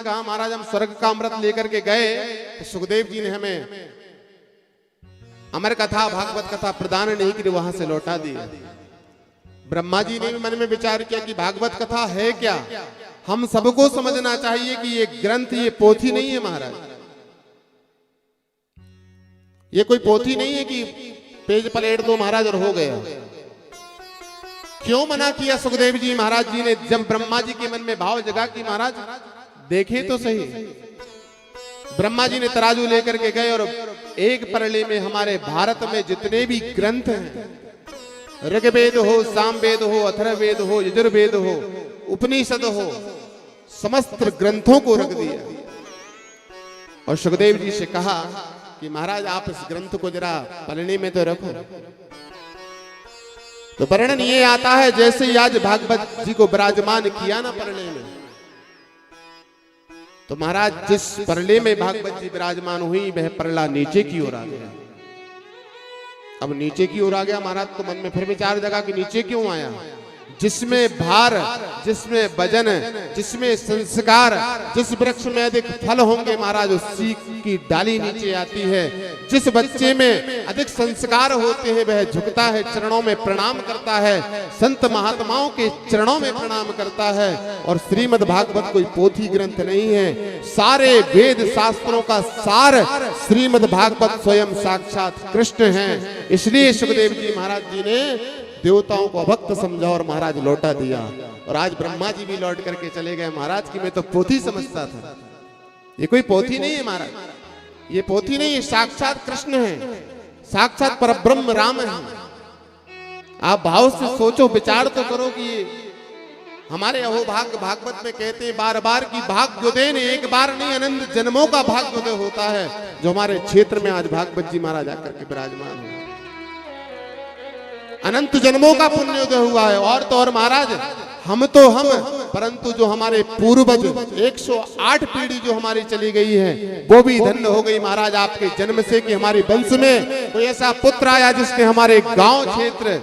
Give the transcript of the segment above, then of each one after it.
से कहा महाराज हम स्वर्ग का अमृत लेकर के गए, तो सुखदेव जी ने हमें अमर कथा भागवत कथा प्रदान नहीं की, वहां से लौटा दी। ब्रह्मा जी ने भी मन में विचार किया कि भागवत कथा है क्या। हम सबको समझना चाहिए कि ये ग्रंथ, ये पोथी नहीं है महाराज, ये कोई पोथी नहीं है कि पेज पलट दो महाराज और हो गया। क्यों मना किया सुखदेव जी महाराज जी ने, जब ब्रह्मा जी के मन में भाव जगा कि महाराज देखें तो सही। ब्रह्मा जी ने तराजू लेकर के गए और एक परले में हमारे भारत में जितने भी ग्रंथ हैं, ऋग्वेद हो, सामवेद हो, अथर्ववेद हो, यजुर्वेद हो, उपनिषद हो, समस्त ग्रंथों को रख दिया और सुखदेव जी से कहा कि महाराज आप इस ग्रंथ को जरा पलने में तो रखो। तो वर्णन ये आता है जैसे ही आज भागवत जी को विराजमान किया ना परले में, तो महाराज जिस परले में भागवत जी विराजमान हुई वह परला नीचे की ओर आ गया। अब नीचे की ओर आ गया महाराज, तो मन में फिर विचार जगा कि नीचे क्यों आया। जिसमें भार, जिसमें वजन, जिसमें संस्कार, जिस वृक्ष में अधिक फल होंगे महाराज उसी की डाली नीचे आती है। जिस बच्चे में अधिक संस्कार होते हैं वह झुकता है, चरणों में प्रणाम करता है, संत महात्माओं के चरणों में प्रणाम करता है। और श्रीमद् भागवत कोई पोथी ग्रंथ नहीं है, सारे वेद शास्त्रों का सार श्रीमद् भागवत स्वयं साक्षात कृष्ण है। इसलिए सुखदेव जी महाराज जी ने देवताओं को अभक्त समझा और महाराज लौटा दिया। और आज ब्रह्मा जी भी लौट करके चले गए महाराज की मैं तो पोथी समझता था, ये कोई पोथी नहीं है महाराज, ये पोथी नहीं है, साक्षात कृष्ण है, साक्षात परब्रह्म राम है। आप भाव से सोचो, विचार तो करो कि हमारे अहोभाग्य भागवत में कहते हैं बार बार की भाग्योदय ने एक बार नहीं अनंत जन्मों का भाग्योदय होता है, जो हमारे क्षेत्र में आज भागवत जी महाराज आकर के विराजमान है। अनंत जन्मों का पुण्योदय हुआ है। और तो और महाराज हम तो हम, परंतु जो हमारे पूर्वज 108 पीढ़ी जो हमारी चली गई है वो भी धन्य हो गई महाराज आपके जन्म से, कि हमारे वंश में कोई ऐसा पुत्र आया जिसने हमारे गांव क्षेत्र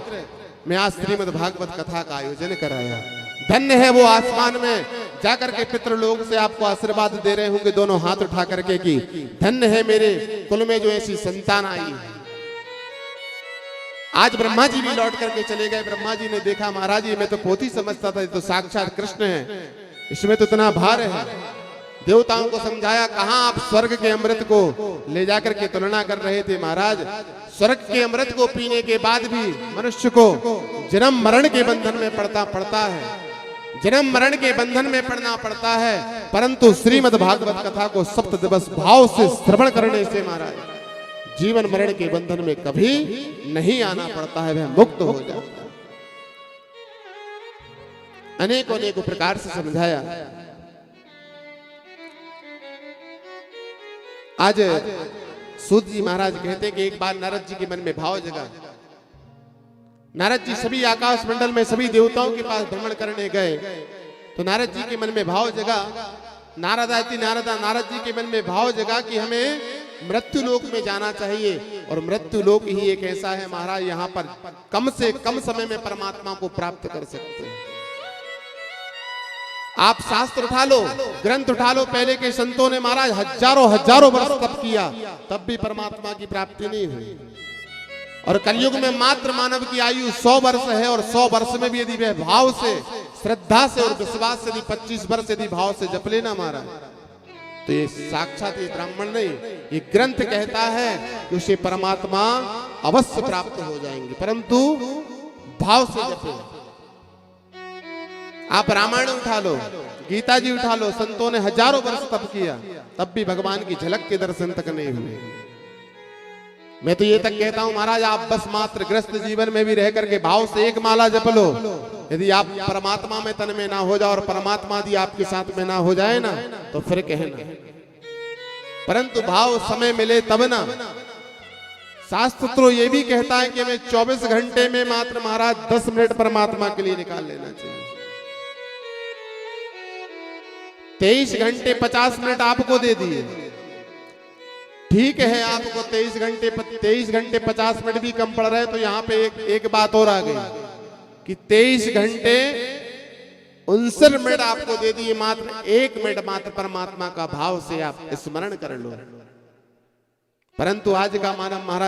में आज श्रीमद् भागवत कथा का आयोजन कराया। धन्य है वो आसमान में जाकर के पितृलोक से आपको आशीर्वाद दे रहे होंगे दोनों हाथ उठा करके कि धन्य है मेरे कुल में जो ऐसी संतान आई है। आज ब्रह्मा जी भी लौट करके चले गए। ब्रह्मा जी ने देखा महाराज ये मैं तो पोथी समझता था, ये तो साक्षात कृष्ण है, इसमें तो इतना भार है। देवताओं को समझाया, कहां आप स्वर्ग के अमृत को ले जाकर के तुलना कर रहे थे महाराज। स्वर्ग के अमृत को पीने के बाद भी मनुष्य को जन्म मरण के बंधन में पड़ता है, जन्म मरण के बंधन में पड़ना पड़ता है। परंतु श्रीमद् भागवत कथा को सप्त दिवस भाव से श्रवण करने से महाराज जीवन मरण के बंधन में कभी नहीं आना पड़ता है, वह मुक्त हो जाता है। अनेकों अनेकों प्रकार से समझाया। आज सूत जी महाराज कहते हैं कि एक बार नारद जी के मन में भाव जगा। नारद जी सभी आकाश मंडल में सभी देवताओं के पास भ्रमण करने गए, तो नारद जी के मन में भाव जगा। नारद जी के मन में भाव जगा कि हमें मृत्यु लोक में जाना चाहिए। और मृत्यु लोक ही एक ऐसा है महाराज, यहाँ पर कम से कम समय में परमात्मा को प्राप्त कर सकते हैं। आप शास्त्र उठा लो, ग्रंथ उठा लो, पहले के संतों ने महाराज हजारों वर्ष तप किया, तब भी परमात्मा की प्राप्ति नहीं हुई। और कलयुग में मात्र मानव की आयु 100 वर्ष है, और 100 वर्ष में भी यदि वह भाव से, श्रद्धा से और विश्वास से यदि 25 वर्ष यदि भाव से जप लेना महाराज, तो ये साक्षात ये ब्राह्मण नहीं, ये ग्रंथ कहता है कि उसे परमात्मा अवश्य प्राप्त हो जाएंगे, परंतु भाव से जपे। आप रामायण उठा लो, गीता जी उठा लो, संतों ने हजारों वर्ष तप किया, तब भी भगवान की झलक के दर्शन तक नहीं हुए। मैं तो ये तक कहता हूं महाराज, आप बस मात्र ग्रस्त जीवन में भी रह करके भाव से एक माला जप लो, यदि आप परमात्मा में तन में ना हो जाओ और परमात्मा यदि आपके साथ में ना हो जाए ना, तो फिर कहना। परंतु भाव समय मिले तब ना। शास्त्र तो ये भी कहता है कि हमें 24 घंटे में मात्र महाराज 10 मिनट परमात्मा के लिए निकाल लेना चाहिए। 23 घंटे 50 मिनट आपको दे दिए, ठीक है, आपको 23 घंटे 50 मिनट भी कम पड़ रहे, तो यहाँ पे एक बात और आ गई कि 23 घंटे 69 मिनट आपको दे दिए, मात्र 1 मिनट मात्र परमात्मा का भाव से आप स्मरण कर लो। परंतु आज का मानव महाराज